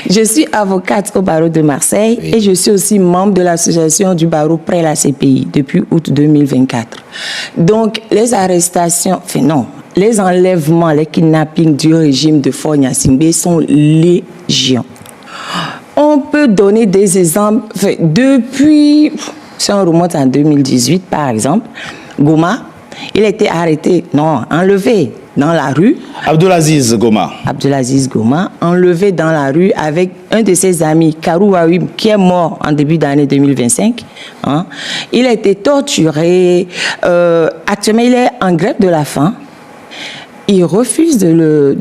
Je suis avocate au barreau de Marseille et je suis aussi membre de l'association du barreau près la CPI depuis août 2024. Donc, les arrestations, les enlèvements, les kidnappings du régime de Faure Gnassingbé sont légion. On peut donner des exemples. Depuis, si on remonte en 2018, par exemple, Gouma, il a été enlevé dans la rue. Abdulaziz Goma. Abdulaziz Goma, enlevé dans la rue avec un de ses amis, Karou Wahib, qui est mort en début d'année 2025. Il a été torturé. Actuellement, il est en grève de la faim. Il refuse de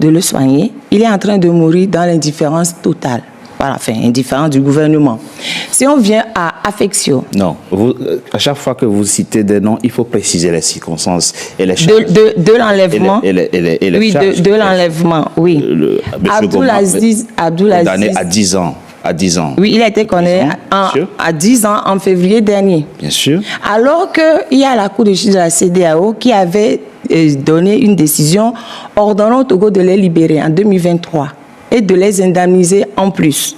le soigner. Il est en train de mourir dans l'indifférence totale. Voilà, indifférence du gouvernement. Si on vient à Affection... Non, à chaque fois que vous citez des noms, il faut préciser les circonstances et les charges. De l'enlèvement. Et les oui, charges. De l'enlèvement, oui. Abdulaziz... Condamné à 10 ans. À 10 ans. Oui, il a été condamné à 10 ans en février dernier. Bien sûr. Alors qu'il y a la Cour de justice de la CEDEAO qui avait donné une décision ordonnant au Togo de les libérer en 2023 et de les indemniser en plus.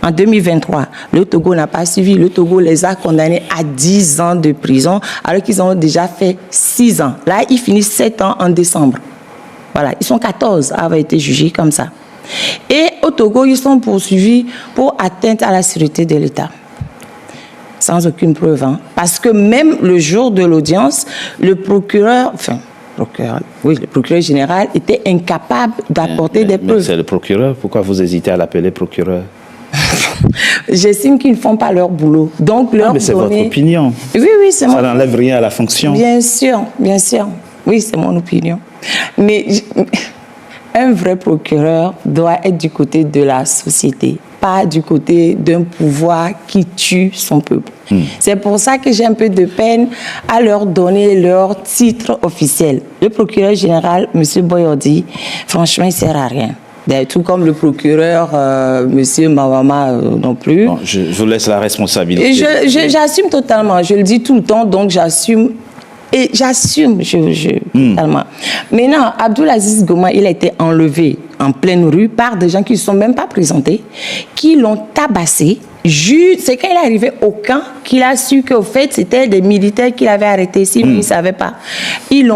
En 2023, le Togo n'a pas suivi. Le Togo les a condamnés à 10 ans de prison alors qu'ils ont déjà fait 6 ans. Là, ils finissent 7 ans en décembre. Voilà, ils sont 14 à avoir été jugés comme ça. Et au Togo, ils sont poursuivis pour atteinte à la sûreté de l'État. Sans aucune preuve. Parce que même le jour de l'audience, le procureur général était incapable d'apporter des preuves. C'est le procureur. Pourquoi vous hésitez à l'appeler procureur? J'estime qu'ils ne font pas leur boulot. Donc, mais c'est votre opinion. Oui, c'est mon opinion. Ça n'enlève rien à la fonction. Bien sûr. Oui, c'est mon opinion. Mais un vrai procureur doit être du côté de la société, pas du côté d'un pouvoir qui tue son peuple. C'est pour ça que j'ai un peu de peine à leur donner leur titre officiel. Le procureur général, M. Boyodi, franchement, il ne sert à rien. Tout comme le procureur, M. Mawama, non plus. Bon, je vous laisse la responsabilité. J'assume totalement, je le dis tout le temps, donc j'assume. Et j'assume, totalement. Maintenant, Abdulaziz Goma, il a été enlevé en pleine rue par des gens qui ne se sont même pas présentés, qui l'ont tabassé. C'est quand il est arrivé au camp qu'il a su qu'au fait, c'était des militaires qu'il avait arrêtés. S'il ne savait pas. Il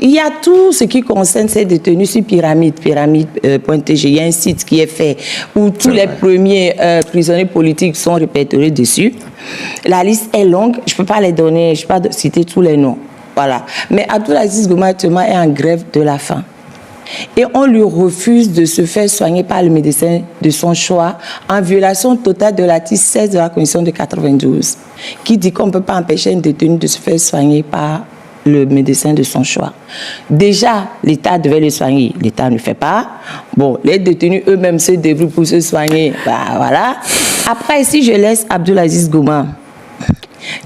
y a tout ce qui concerne ces détenus sur pyramide.tg. Il y a un site qui est fait où tous les premiers prisonniers politiques sont répertoriés dessus. La liste est longue. Je ne peux pas les donner, je ne peux pas citer tous les noms. Voilà. Mais Abdulaziz Goma actuellement est en grève de la faim. Et on lui refuse de se faire soigner par le médecin de son choix en violation totale de l'article 16 de la Constitution de 92 qui dit qu'on ne peut pas empêcher un détenu de se faire soigner par le médecin de son choix. Déjà, l'État devait le soigner. L'État ne fait pas. Bon, les détenus eux-mêmes se débrouillent pour se soigner. Voilà. Après, si je laisse Abdulaziz Goma,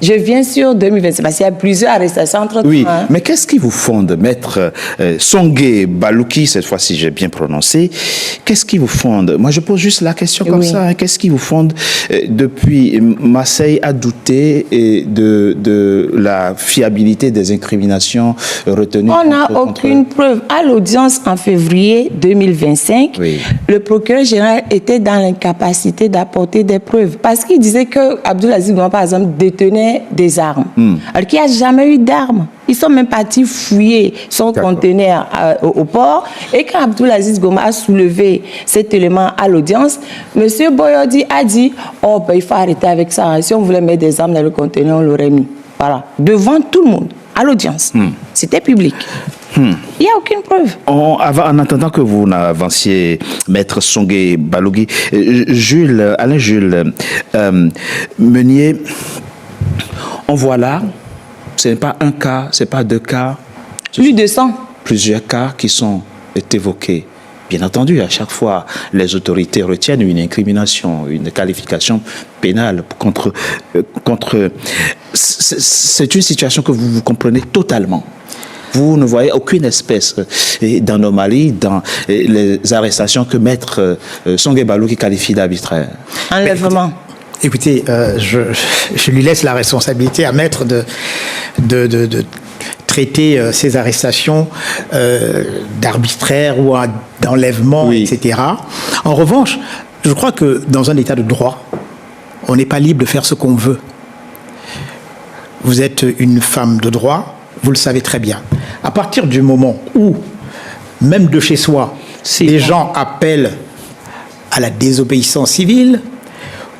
je viens sur 2025 parce qu'il y a plusieurs arrestations entre-temps. Oui, mais qu'est-ce qui vous fonde, maître Songué Balouki, cette fois-ci j'ai bien prononcé, qu'est-ce qui vous fonde? Moi je pose juste la question comme ça, qu'est-ce qui vous fonde depuis Marseille à douter de la fiabilité des incriminations retenues? On n'a aucune preuve. À l'audience en février 2025, le procureur général était dans l'incapacité d'apporter des preuves parce qu'il disait que Abdulaziz Goma, par exemple, détenait des armes. Alors qu'il n'y a jamais eu d'armes. Ils sont même partis fouiller son conteneur au port. Et quand Abdulaziz Goma a soulevé cet élément à l'audience, M. Boyodi a dit il faut arrêter avec ça. Si on voulait mettre des armes dans le conteneur, on l'aurait mis. Voilà. Devant tout le monde, à l'audience. C'était public. Il n'y a aucune preuve. En attendant que vous n'avanciez, maître Songué Balouki, Alain Jules Meunier, on voit là, ce n'est pas un cas, ce n'est pas deux cas. Plus de 100. Plusieurs cas qui sont évoqués. Bien entendu, à chaque fois, les autorités retiennent une incrimination, une qualification pénale contre. C'est une situation que vous comprenez totalement. Vous ne voyez aucune espèce d'anomalie dans les arrestations que maître Songué Balouki qualifie d'arbitraire. Enlèvement. Écoutez, je lui laisse la responsabilité à maître de traiter ces arrestations d'arbitraire ou d'enlèvement, etc. En revanche, Je crois que dans un état de droit, on n'est pas libre de faire ce qu'on veut. Vous êtes une femme de droit, vous le savez très bien. À partir du moment où, même de chez soi, des gens appellent à la désobéissance civile,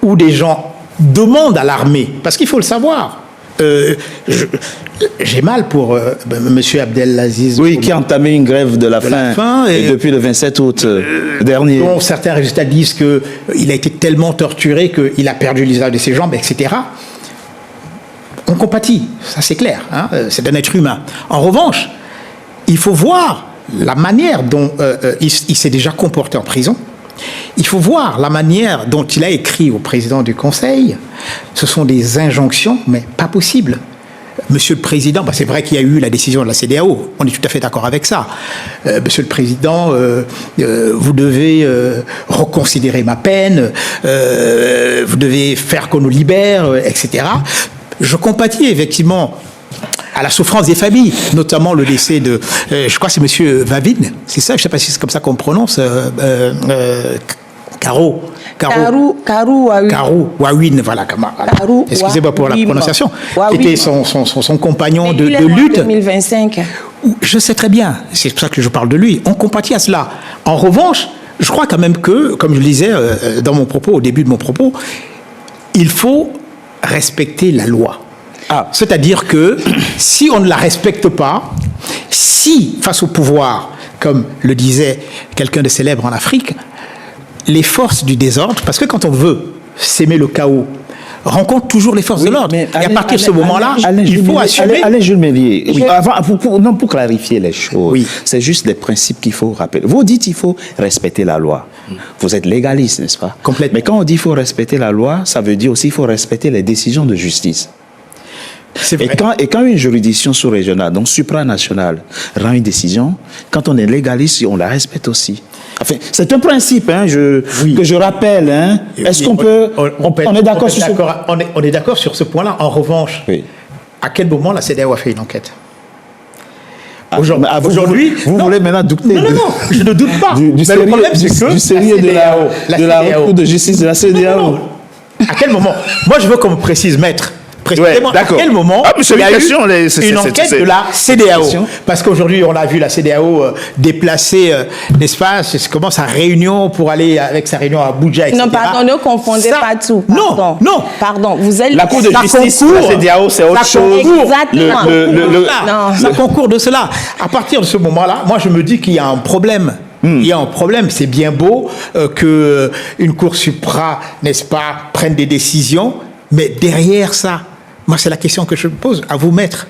ou des gens demandent à l'armée, parce qu'il faut le savoir. J'ai mal pour M. Abdelaziz. Oui, qui a entamé une grève de la faim et depuis le 27 août dernier. Dont certains résultats disent qu'il a été tellement torturé qu'il a perdu l'usage de ses jambes, etc. On compatit, ça c'est clair, hein, c'est un être humain. En revanche, il faut voir la manière dont il s'est déjà comporté en prison. Il faut voir la manière dont il a écrit au président du Conseil. Ce sont des injonctions, mais pas possible. Monsieur le Président, c'est vrai qu'il y a eu la décision de la CEDEAO, on est tout à fait d'accord avec ça. Monsieur le Président, vous devez reconsidérer ma peine, vous devez faire qu'on nous libère, etc. Je compatis effectivement à la souffrance des familles, notamment le décès de, je crois que c'est Monsieur Vavin, c'est ça, je ne sais pas si c'est comme ça qu'on prononce, Karou Wawin, voilà. Excusez-moi pour la prononciation. Qui était son compagnon de lutte. 2025. Je sais très bien, c'est pour ça que je parle de lui. On compatit à cela. En revanche, je crois quand même que, comme je le disais dans mon propos, au début de mon propos, il faut respecter la loi. C'est-à-dire que si on ne la respecte pas, si face au pouvoir, comme le disait quelqu'un de célèbre en Afrique, les forces du désordre, parce que quand on veut s'aimer le chaos, rencontre toujours les forces de l'ordre. Et à partir de ce moment-là, il faut assumer... Allez, Jules Mélier, pour clarifier les choses, c'est juste des principes qu'il faut rappeler. Vous dites qu'il faut respecter la loi. Vous êtes légaliste, n'est-ce pas? Complètement. Mais quand on dit qu'il faut respecter la loi, ça veut dire aussi qu'il faut respecter les décisions de justice. Et quand une juridiction sous-régionale, donc supranationale, rend une décision, quand on est légaliste, on la respecte aussi. Enfin, c'est un principe que je rappelle. Hein. Est-ce qu'on peut... On est d'accord sur ce point? On est d'accord sur ce point-là. En revanche, à quel moment la CEDEAO a fait une enquête? Aujourd'hui, vous voulez maintenant douter? Non, je ne doute pas. Du sérieux de la Cour de justice de la CEDEAO. Non. À quel moment? Moi, je veux qu'on me précise, maître. Précisément, à quel moment il y a eu une enquête de la CEDEAO? Parce qu'aujourd'hui, on a vu la CEDEAO déplacer, n'est-ce pas, comment sa réunion pour aller avec sa réunion à Abuja, etc. Non, pardon, ne confondez pas tout. Pardon. Non. Pardon, vous êtes... La Cour de justice de la CEDEAO, c'est autre chose. Exactement. Ça concourt de cela. À partir de ce moment-là, moi, je me dis qu'il y a un problème. Il y a un problème, c'est bien beau qu'une Cour supra, n'est-ce pas, prenne des décisions, mais derrière ça, moi, c'est la question que je me pose à vous, maître,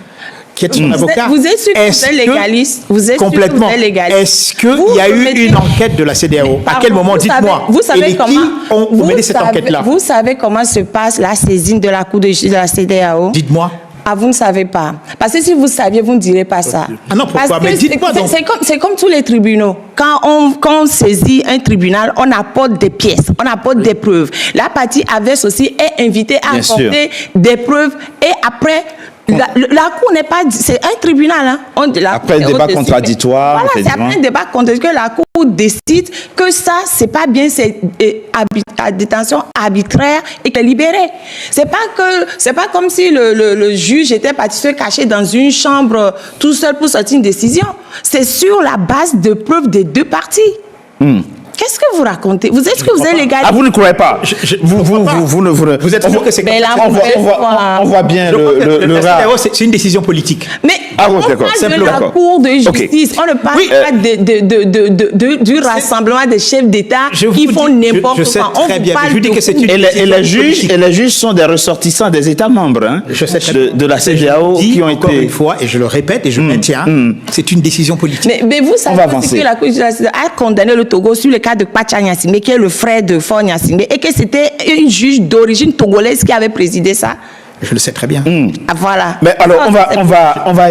qui êtes son avocat. Vous êtes sûr que vous êtes légaliste? Vous êtes complètement. Sûr que vous êtes légaliste? Est-ce qu'il y a eu une enquête de la CEDEAO? À quel moment? Dites-moi. Vous savez comment ont mené cette enquête-là? Vous savez comment se passe la saisine de la Cour de justice de la CEDEAO? Dites-moi. Ah, vous ne savez pas. Parce que si vous saviez, vous ne direz pas ça. Ah non, pourquoi? Mais dites-moi donc. C'est comme tous les tribunaux. Quand on saisit un tribunal, on apporte des pièces, on apporte des preuves. La partie adverse aussi est invitée à apporter des preuves. Et après, la Cour n'est pas... C'est un tribunal. Hein. Après le débat contradictoire. Voilà, c'est après un débat contradictoire que la Cour décide que ça, c'est pas bien, c'est détention arbitraire et que libéré. C'est pas comme si le juge était parti se cacher dans une chambre tout seul pour sortir une décision. C'est sur la base de preuves des deux parties. Qu'est-ce que vous racontez? Vous êtes que vous êtes légaliste? Ah, vous ne croyez pas? Vous êtes sûr que c'est on voit bien le rat. C'est une décision politique. Mais on parle de la Cour de justice. On ne parle pas du rassemblement des chefs d'État qui font n'importe quoi. Je sais très bien. Je vous dis que c'est une et les juges sont des ressortissants des États membres de la CEDEAO qui ont été... Encore une fois, et je le répète et je maintiens, c'est une décision politique. Mais vous savez que la Cour de justice a condamné le Togo sur le cas de Pacha Gnassingbé, qui est le frère de Faure Gnassingbé, et que c'était une juge d'origine togolaise qui avait présidé ça. Je le sais très bien. Ah, voilà. Mais alors, on va